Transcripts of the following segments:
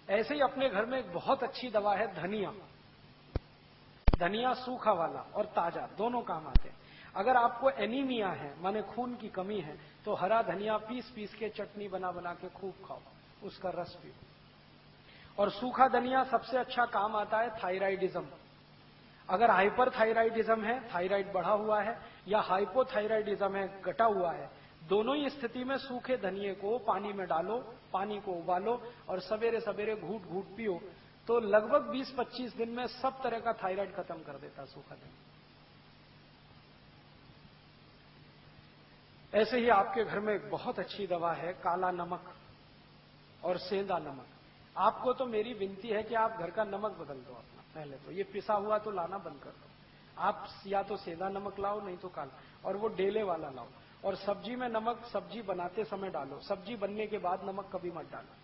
ऐसे ही अपने घर में एक बहुत अच्छी दवा है धनिया। धनिया सूखा वाला और ताजा दोनों काम आते हैं। अगर आपको एनीमिया है, माने खून की कमी है, तो हरा धनिया पीस पीस के चटनी बना बना के खूब खाओ, उसका रस पियो। और सूखा धनिया सबसे अच्छा काम आता है थायराइडिज्म। अगर हाइपरथायराइडिज्म है, थायराइड बढ़ा हुआ है, या हाइपोथायराइडिज्म है, घटा हुआ है, दोनों ही स्थिति में सूखे धनिये को पानी में डालो, पानी को उबालो और सवेरे सवेरे घूट घूट पियो, तो लगभग 20-25 दिन में सब तरह का थायराइड खत्म कर देता सूखा धनिया। ऐसे ही आपके घर में एक बहुत अच्छी दवा है काला नमक और सेंधा नमक। आपको तो मेरी विनती है कि आप घर का नमक बदल दो अपना। पहले तो ये पिसा हुआ तो लाना बंद कर दो। आप या तो सेंधा नमक लाओ, नहीं तो काला, और वो डेले वाला लाओ। और सब्जी में नमक सब्जी बनाते समय डालो, सब्जी बनने के बाद नमक कभी मत डालो,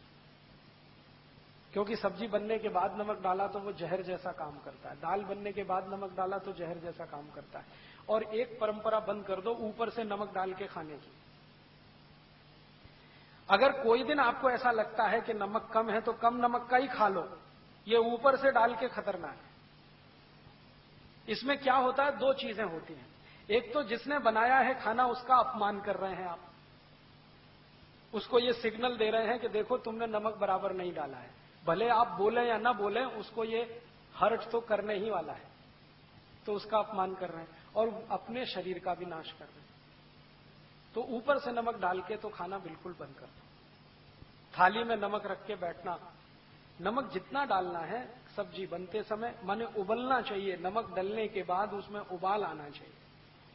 क्योंकि सब्जी बनने के बाद नमक डाला तो वो जहर जैसा काम करता है। दाल बनने के बाद नमक डाला तो जहर जैसा काम करता है। और एक परंपरा बंद कर दो ऊपर से नमक डाल के खाने की। अगर कोई दिन आपको ऐसा लगता है कि नमक कम है तो कम नमक का ही खा लो, ये ऊपर से डाल के खतरनाक है। इसमें क्या होता है, दो चीजें होती हैं। एक तो जिसने बनाया है खाना उसका अपमान कर रहे हैं आप, उसको ये सिग्नल दे रहे हैं कि देखो तुमने नमक बराबर नहीं डाला है। भले आप बोले या ना बोले, उसको ये हर्ट तो करने ही वाला है, तो उसका अपमान कर रहे हैं और अपने शरीर का भी नाश कर रहे हैं। तो ऊपर से नमक डाल के तो खाना बिल्कुल बंद कर दो। थाली में नमक रख के बैठना, नमक जितना डालना है सब्जी बनते समय, माने उबलना चाहिए, नमक डलने के बाद उसमें उबाल आना चाहिए।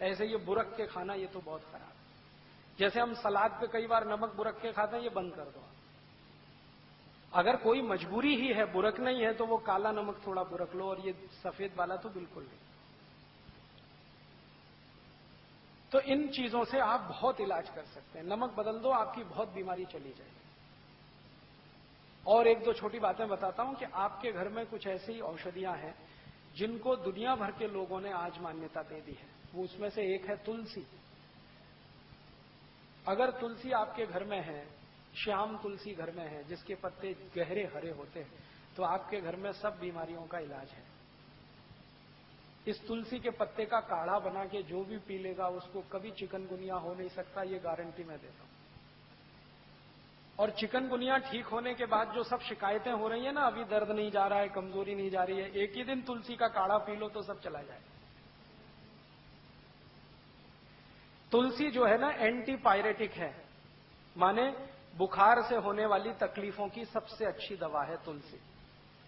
ऐसे ये बुरक के खाना ये तो बहुत खराब है। जैसे हम सलाद पे कई बार नमक बुरक के खाते हैं, ये बंद कर दो। अगर कोई मजबूरी ही है, बुरक नहीं है, तो वो काला नमक थोड़ा बुरक लो, और ये सफेद वाला तो बिल्कुल नहीं। तो इन चीजों से आप बहुत इलाज कर सकते हैं। नमक बदल दो, आपकी बहुत बीमारी चली जाएगी। और एक दो छोटी बातें बताता हूं कि आपके घर में कुछ ऐसी औषधियां हैं जिनको दुनिया भर के लोगों ने आज मान्यता दे दी है। वो उसमें से एक है तुलसी। अगर तुलसी आपके घर में है, श्याम तुलसी घर में है जिसके पत्ते गहरे हरे होते हैं, तो आपके घर में सब बीमारियों का इलाज है। इस तुलसी के पत्ते का काढ़ा बना के जो भी पी लेगा उसको कभी चिकनगुनिया हो नहीं सकता, ये गारंटी मैं देता हूं। और चिकनगुनिया ठीक होने के बाद जो सब शिकायतें हो रही है ना, अभी दर्द नहीं जा रहा है, कमजोरी नहीं जा रही है, एक ही दिन तुलसी का काढ़ा पी लो तो सब चला जाए। तुलसी जो है ना एंटीपायरेटिक है, माने बुखार से होने वाली तकलीफों की सबसे अच्छी दवा है तुलसी।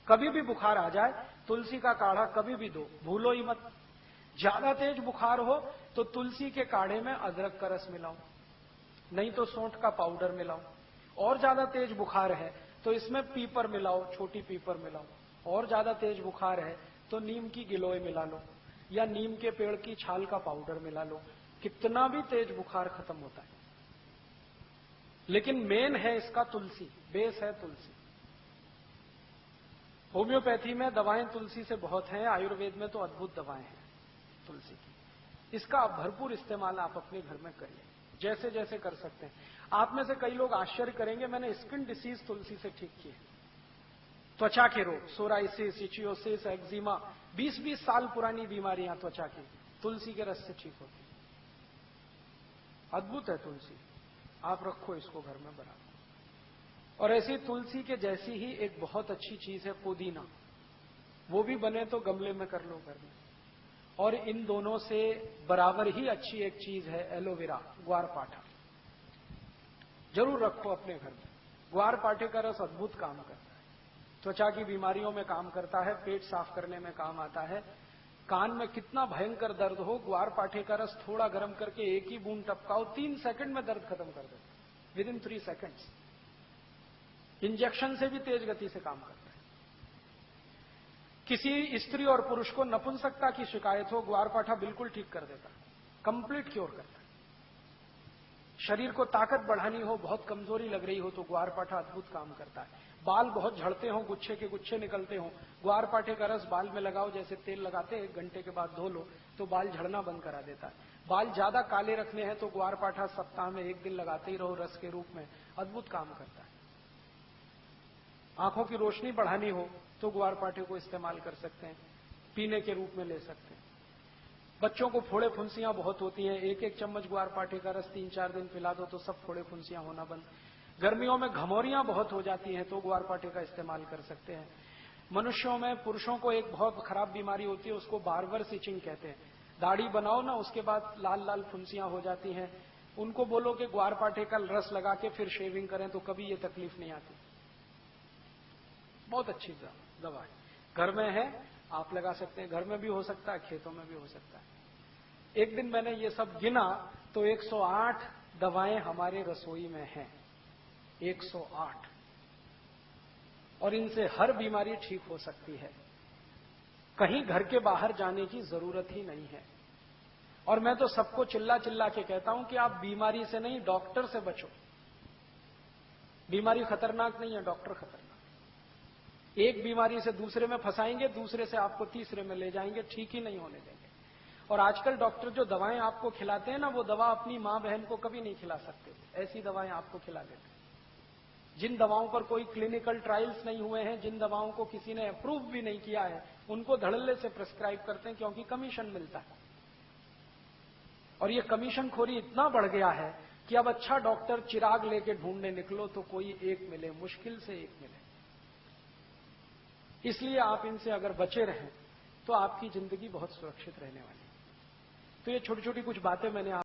कभी भी बुखार आ जाए, तुलसी का काढ़ा कभी भी दो, भूलो ही मत। ज्यादा तेज बुखार हो तो तुलसी के काढ़े में अदरक का रस मिलाओ, नहीं तो सौंठ का पाउडर मिलाओ। और ज्यादा तेज बुखार है तो इसमें पीपर मिलाओ, छोटी पीपर मिलाओ। और ज्यादा तेज बुखार है तो नीम की गिलोय मिला लो, या नीम के पेड़ की छाल का पाउडर मिला लो। कितना भी तेज बुखार खत्म होता है। लेकिन मेन है इसका तुलसी, बेस है तुलसी। होम्योपैथी में दवाएं तुलसी से बहुत हैं, आयुर्वेद में तो अद्भुत दवाएं हैं तुलसी की। इसका भरपूर इस्तेमाल आप अपने घर में करिए, जैसे जैसे कर सकते हैं। आप में से कई लोग आश्चर्य करेंगे, मैंने स्किन डिसीज तुलसी से ठीक किए। त्वचा के रोग, सोराइसिस, इचियोसिस, एक्जिमा, 20-20 साल पुरानी बीमारियां त्वचा की तुलसी के रस से ठीक होती। अद्भुत है तुलसी, आप रखो इसको घर में बना। और ऐसी तुलसी के जैसी ही एक बहुत अच्छी चीज है पुदीना, वो भी बने तो गमले में कर लो घर में। और इन दोनों से बराबर ही अच्छी एक चीज है एलोवेरा, ग्वारपाठा। जरूर रखो अपने घर में। ग्वारपाठे का रस अद्भुत काम करता है, त्वचा की बीमारियों में काम करता है, पेट साफ करने में काम आता है। कान में कितना भयंकर दर्द हो, ग्वारपाठे का रस थोड़ा गर्म करके एक ही बूंद टपकाओ, 3 सेकंड में दर्द खत्म कर देता है, विदिन 3 सेकंड्स। इंजेक्शन से भी तेज गति से काम करता है। किसी स्त्री और पुरुष को नपुंसकता की शिकायत हो, ग्वारपाठा बिल्कुल ठीक कर देता है, कंप्लीट क्योर करता है। शरीर को ताकत बढ़ानी हो, बहुत कमजोरी लग रही हो तो ग्वारपाठा अद्भुत काम करता है। बाल बहुत झड़ते हो, गुच्छे के गुच्छे निकलते हो, ग्वारपाठे का रस बाल में लगाओ, जैसे तेल लगाते 1 घंटे के बाद धो लो तो बाल झड़ना बंद करा देता है। बाल ज्यादा काले रखने हैं तो ग्वारपाठा सप्ताह में 1 दिन लगाते ही रहो रस के रूप में, अद्भुत काम करता है। आंखों की रोशनी बढ़ानी हो तो ग्वारपाठे को इस्तेमाल कर सकते हैं, पीने के रूप में ले सकते हैं। बच्चों को फोड़े फुंसियां बहुत होती हैं, एक एक चम्मच ग्वारपाठे का रस 3-4 दिन पिला दो तो सब फोड़े फुंसियां होना बंद। गर्मियों में घमौरियां बहुत हो जाती हैं तो ग्वारपाठे का इस्तेमाल कर सकते हैं। मनुष्यों में, पुरुषों को एक बहुत खराब बीमारी होती है, उसको बार्बर सिचिंग कहते हैं। दाढ़ी बनाओ ना, उसके बाद लाल लाल फुंसियां हो जाती हैं, उनको बोलो कि ग्वारपाठे का रस लगा के फिर शेविंग करें तो कभी ये तकलीफ नहीं आती। बहुत अच्छी दवा है, घर में है, आप लगा सकते हैं। घर में भी हो सकता है, खेतों में भी हो सकता है। एक दिन मैंने ये सब गिना तो 108 दवाएं हमारे रसोई में हैं, 108, और इनसे हर बीमारी ठीक हो सकती है। कहीं घर के बाहर जाने की जरूरत ही नहीं है। और मैं तो सबको चिल्ला चिल्ला के कहता हूं कि आप बीमारी से नहीं, डॉक्टर से बचो। बीमारी खतरनाक नहीं है, डॉक्टर खतरनाक। एक बीमारी से दूसरे में फंसाएंगे, दूसरे से आपको तीसरे में ले जाएंगे, ठीक ही नहीं होने देंगे। और आजकल डॉक्टर जो दवाएं आपको खिलाते हैं ना, वो दवा अपनी मां बहन को कभी नहीं खिला सकते, ऐसी दवाएं आपको खिला देते हैं। जिन दवाओं पर कोई क्लिनिकल ट्रायल्स नहीं हुए हैं, जिन दवाओं को किसी ने अप्रूव भी नहीं किया है, उनको धड़ल्ले से प्रिस्क्राइब करते हैं, क्योंकि कमीशन मिलता है। और ये कमीशन खोरी इतना बढ़ गया है कि अब अच्छा डॉक्टर चिराग लेके ढूंढने निकलो तो कोई एक मिले, मुश्किल से एक मिले। इसलिए आप इनसे अगर बचे रहें तो आपकी जिंदगी बहुत सुरक्षित रहने वाली है। तो ये छोटी छोटी कुछ बातें मैंने